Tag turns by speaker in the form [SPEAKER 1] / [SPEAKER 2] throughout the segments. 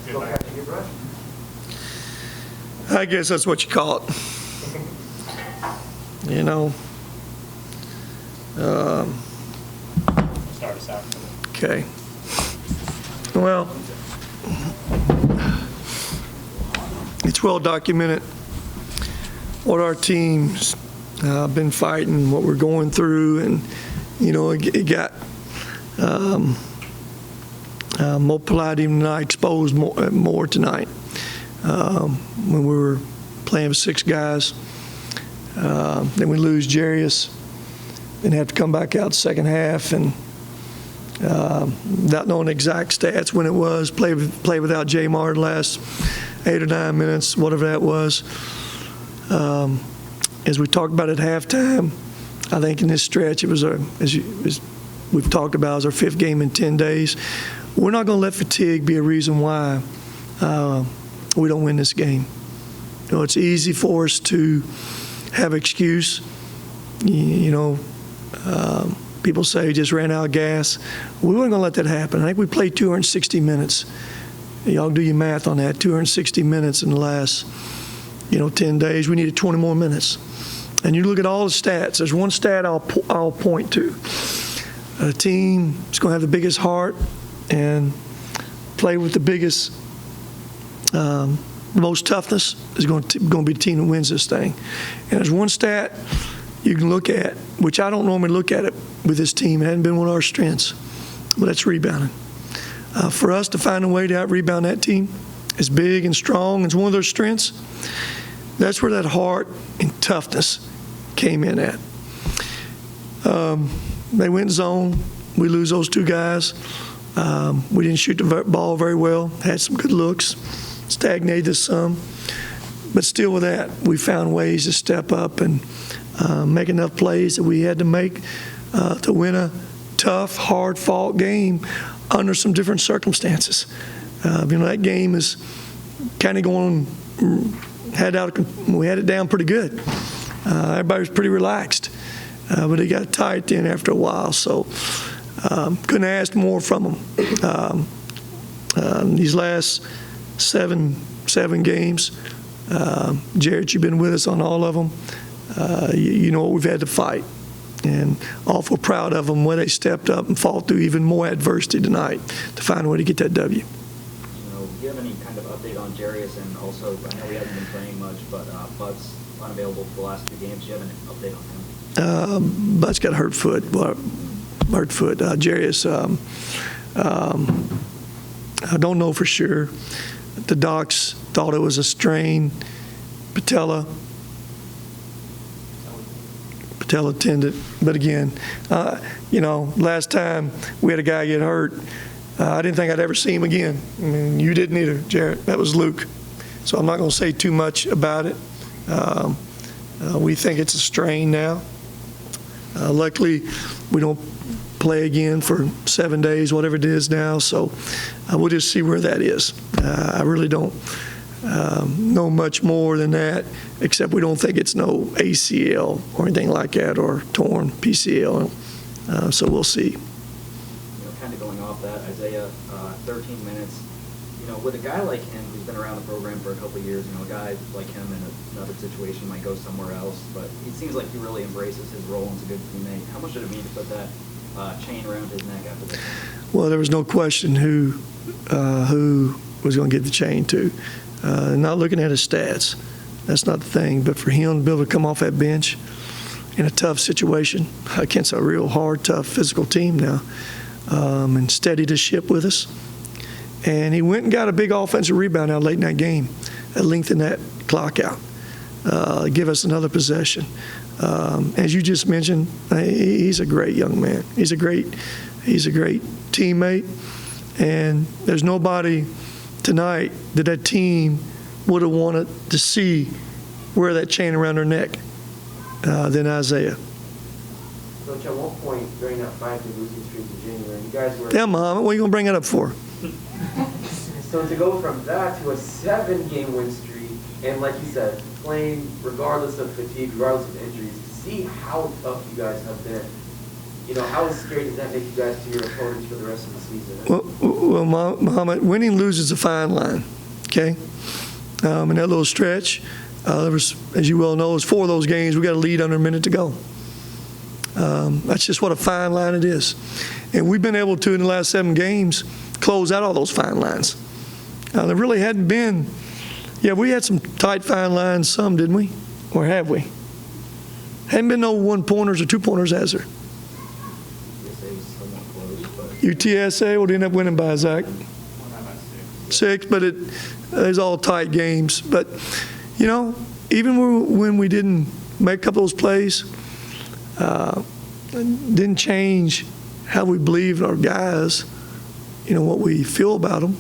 [SPEAKER 1] Still catching your breath?
[SPEAKER 2] I guess that's what you call it. You know.
[SPEAKER 3] Start us out.
[SPEAKER 2] Okay. Well, it's well documented what our team's been fighting, what we're going through, and you know, it got more polite even tonight, exposed more tonight. When we were playing with 6 guys, then we lose Jarius, then have to come back out the second half, and without knowing exact stats when it was, play without Jamar the last 8 or 9 minutes, whatever that was. As we talked about at halftime, I think in this stretch it was, as we've talked about, it was our 5th game in 10 days. We're not going to let fatigue be a reason why we don't win this game. You know, it's easy for us to have excuse. People say we just ran out of gas. We weren't going to let that happen. I think we played 260 minutes. Y'all do your math on that. 260 minutes in the last, 10 days. We needed 20 more minutes. And you look at all the stats. There's one stat I'll point to. A team is going to have the biggest heart and play with the biggest, most toughness is going to be the team that wins this thing. And there's one stat you can look at, which I don't normally look at it with this team. It hasn't been one of our strengths, but that's rebounding. For us to find a way to out-rebound that team is big and strong. It's one of their strengths. That's where that heart and toughness came in at. They went zone. We lose those 2 guys. We didn't shoot the ball very well. Had some good looks. Stagnated some. But still with that, we found ways to step up and make enough plays that we had to make to win a tough, hard-fought game under some different circumstances. That game is kind of going, we had it down pretty good. Everybody was pretty relaxed, but it got tight then after a while, so couldn't ask more from them. These last seven games, Jarrett, you've been with us on all of them. You know what we've had to fight, and awful proud of them where they stepped up and fought through even more adversity tonight to find a way to get that W.
[SPEAKER 4] Do you have any kind of update on Jarius? And also, I know he hasn't been playing much, but Bud's unavailable for the last 2 games. Do you have an update on him?
[SPEAKER 2] Bud's got a hurt foot. Jarius, I don't know for sure. The docs thought it was a strain, patella tendon. But again, last time we had a guy get hurt, I didn't think I'd ever see him again. I mean, you didn't either, Jarrett. That was Luke. So I'm not going to say too much about it. We think it's a strain now. Luckily, we don't play again for 7 days, whatever it is now. So we'll just see where that is. I really don't know much more than that, except we don't think it's no ACL or anything like that, or torn PCL. So we'll see.
[SPEAKER 4] Kind of going off that, Isaiah, 13 minutes. With a guy like him who's been around the program for a couple of years, a guy like him in another situation might go somewhere else, but it seems like he really embraces his role and is a good teammate. How much did it mean to put that chain around his neck after that?
[SPEAKER 2] Well, there was no question who was going to get the chain to. Not looking at his stats, that's not the thing, but for him to be able to come off that bench in a tough situation against a real hard, tough physical team now, and steady the ship with us. And he went and got a big offensive rebound out late in that game that lengthened that clock out, give us another possession. As you just mentioned, he's a great young man. He's a great teammate, and there's nobody tonight that team would have wanted to see wear that chain around their neck than Isaiah.
[SPEAKER 1] Coach, at one point during that 5-game losing streak in January, you guys were...
[SPEAKER 2] Yeah, Muhammad, what are you going to bring that up for?
[SPEAKER 1] So to go from that to a 7-game win streak, and like you said, playing regardless of fatigue, regardless of injuries, to see how tough you guys have been how scary does that make you guys to your opponents for the rest of the season?
[SPEAKER 2] Well, Muhammad, winning and losing is a fine line, okay? In that little stretch, there was, as you well know, it was 4 of those games, we got a lead under a minute to go. That's just what a fine line it is. And we've been able to, in the last 7 games, close out all those fine lines. There really hadn't been, we had some tight fine lines, some, didn't we? Or have we? Hadn't been no 1-pointers or 2-pointers, has there?
[SPEAKER 4] UTSA was somewhat close, but
[SPEAKER 2] UTSA will end up winning by, Zach.
[SPEAKER 3] Well, not about 6.
[SPEAKER 2] 6, but it's all tight games. But, even when we didn't make a couple of those plays, didn't change how we believe in our guys, what we feel about them.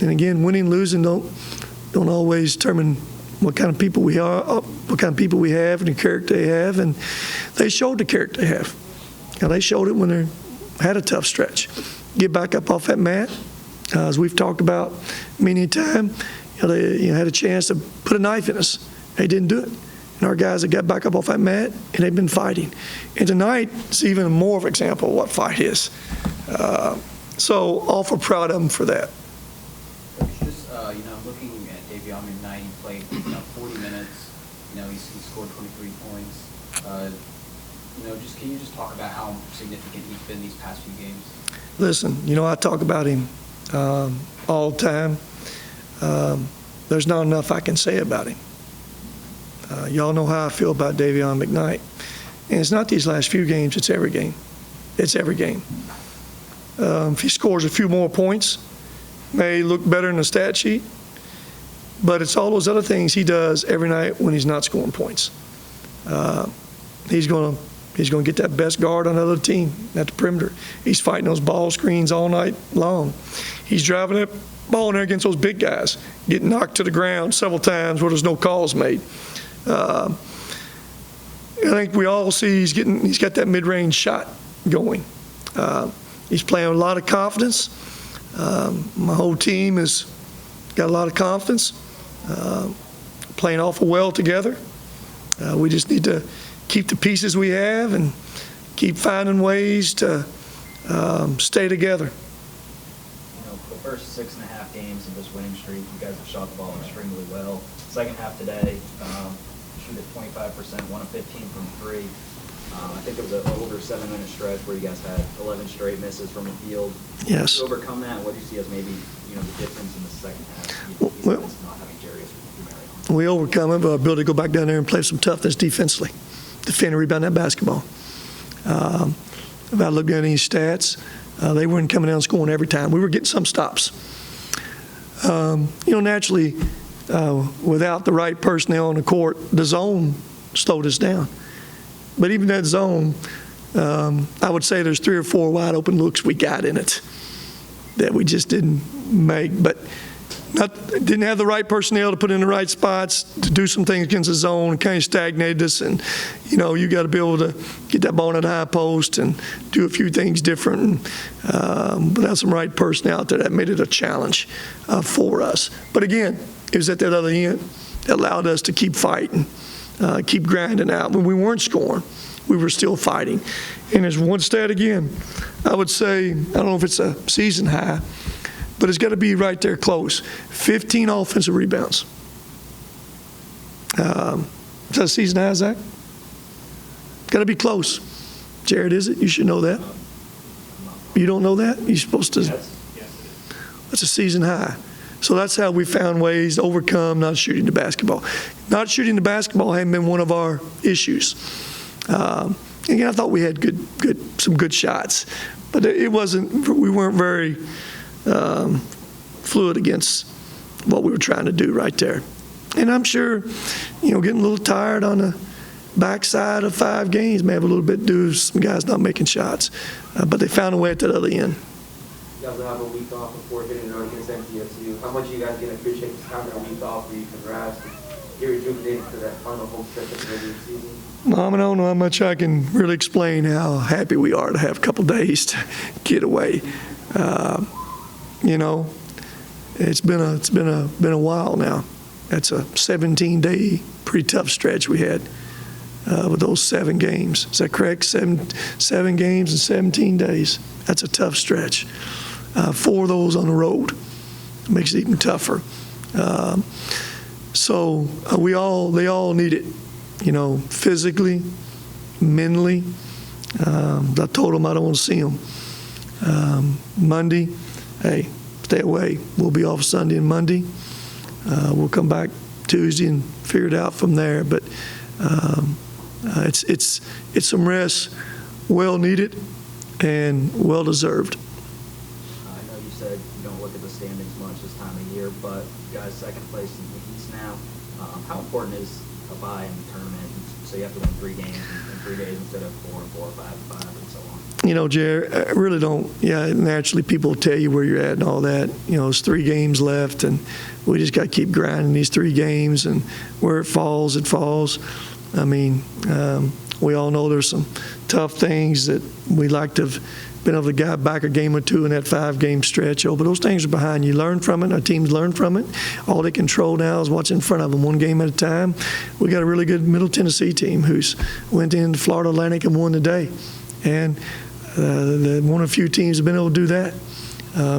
[SPEAKER 2] And again, winning, losing don't always determine what kind of people we are, what kind of people we have, and the character they have. And they showed the character they have. They showed it when they had a tough stretch. Get back up off that mat. As we've talked about many a time, they had a chance to put a knife in us. They didn't do it. And our guys have got back up off that mat, and they've been fighting. And tonight, it's even more of an example of what fight is. So awful proud of them for that.
[SPEAKER 5] Just, looking at Davion McKnight, he played, 40 minutes. He scored 23 points. Can you just talk about how significant he's been these past few games?
[SPEAKER 2] Listen, I talk about him all the time. There's not enough I can say about him. Y'all know how I feel about Davion McKnight. And it's not these last few games, it's every game. It's every game. If he scores a few more points, may look better in the stat sheet, but it's all those other things he does every night when he's not scoring points. He's going to get that best guard on the other team at the perimeter. He's fighting those ball screens all night long. He's driving that ball in there against those big guys, getting knocked to the ground several times where there's no calls made. I think we all see he's got that mid-range shot going. He's playing with a lot of confidence. My whole team has got a lot of confidence, playing awful well together. We just need to keep the pieces we have and keep finding ways to stay together.
[SPEAKER 4] The first 6.5 games of this winning streak, you guys have shot the ball extremely well. Second half today, shoot at 25%, 1 of 15 from 3. I think it was an over 7-minute stretch where you guys had 11 straight misses from the field.
[SPEAKER 2] Yes.
[SPEAKER 4] To overcome that, what do you see as maybe the difference in the second half?
[SPEAKER 2] Well,
[SPEAKER 4] Not having Jarius.
[SPEAKER 2] We overcome it by our ability to go back down there and play some toughness defensively, defend and rebound that basketball. If I look at any stats, they weren't coming down and scoring every time. We were getting some stops. Naturally, without the right personnel on the court, the zone slowed us down. But even that zone, I would say there's 3 or 4 wide open looks we got in it that we just didn't make. But didn't have the right personnel to put in the right spots to do some things against the zone. It kind of stagnated us. And, you got to be able to get that ball in the high post and do a few things different. Without some right personnel out there, that made it a challenge for us. But again, it was at that other end that allowed us to keep fighting, keep grinding out. When we weren't scoring, we were still fighting. And there's one stat again, I would say, I don't know if it's a season high, but it's got to be right there close. 15 offensive rebounds. Is that a season high, Zach? Got to be close. Jared, is it? You should know that. You don't know that? You're supposed to.
[SPEAKER 3] Yes, it is.
[SPEAKER 2] That's a season high. So that's how we found ways to overcome not shooting the basketball. Not shooting the basketball hadn't been one of our issues. Again, I thought we had some good shots, but it wasn't. We weren't very fluid against what we were trying to do right there. And I'm sure, getting a little tired on the backside of 5 games may have a little bit to do with some guys not making shots, but they found a way at that other end.
[SPEAKER 1] You guys will have a week off before hitting it on against MTSU. How much are you guys going to appreciate just having a week off where you can rest and get rejuvenated for that final home stretch of the regular season?
[SPEAKER 2] Mom, I don't know how much I can really explain how happy we are to have a couple days to get away. It's been a while now. That's a 17-day pretty tough stretch we had. with those 7 games. Is that correct? Seven games in 17 days. That's a tough stretch. 4 of those on the road makes it even tougher. So they all need it, physically, mentally. I told them I don't want to see them. Monday, hey, stay away. We'll be off Sunday and Monday. We'll come back Tuesday and figure it out from there. But it's some rest, well needed and well deserved.
[SPEAKER 4] I know you said you don't look at the standings much this time of year, but you guys second place in the East now. How important is a bye in the tournament? So you have to win 3 games in 3 days instead of 4 and 4, 5 and 5, and so on.
[SPEAKER 2] Jared, I really don't. Yeah, naturally people will tell you where you're at and all that. It's 3 games left, and we just got to keep grinding these 3 games, and where it falls, it falls. I mean, we all know there's some tough things that we like to have been able to get back a game or 2 in that 5-game stretch. But those things are behind you. Learn from it. Our teams learn from it. All they control now is what's in front of them, 1 game at a time. We got a really good Middle Tennessee team who's went into Florida Atlantic and won today. And one of the few teams have been able to do that.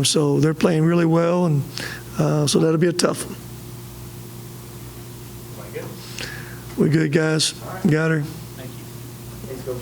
[SPEAKER 2] So they're playing really well, and so that'll be a tough one.
[SPEAKER 3] Am I good?
[SPEAKER 2] We're good, guys. Got her.
[SPEAKER 3] Thank you.
[SPEAKER 1] Thanks, Coach.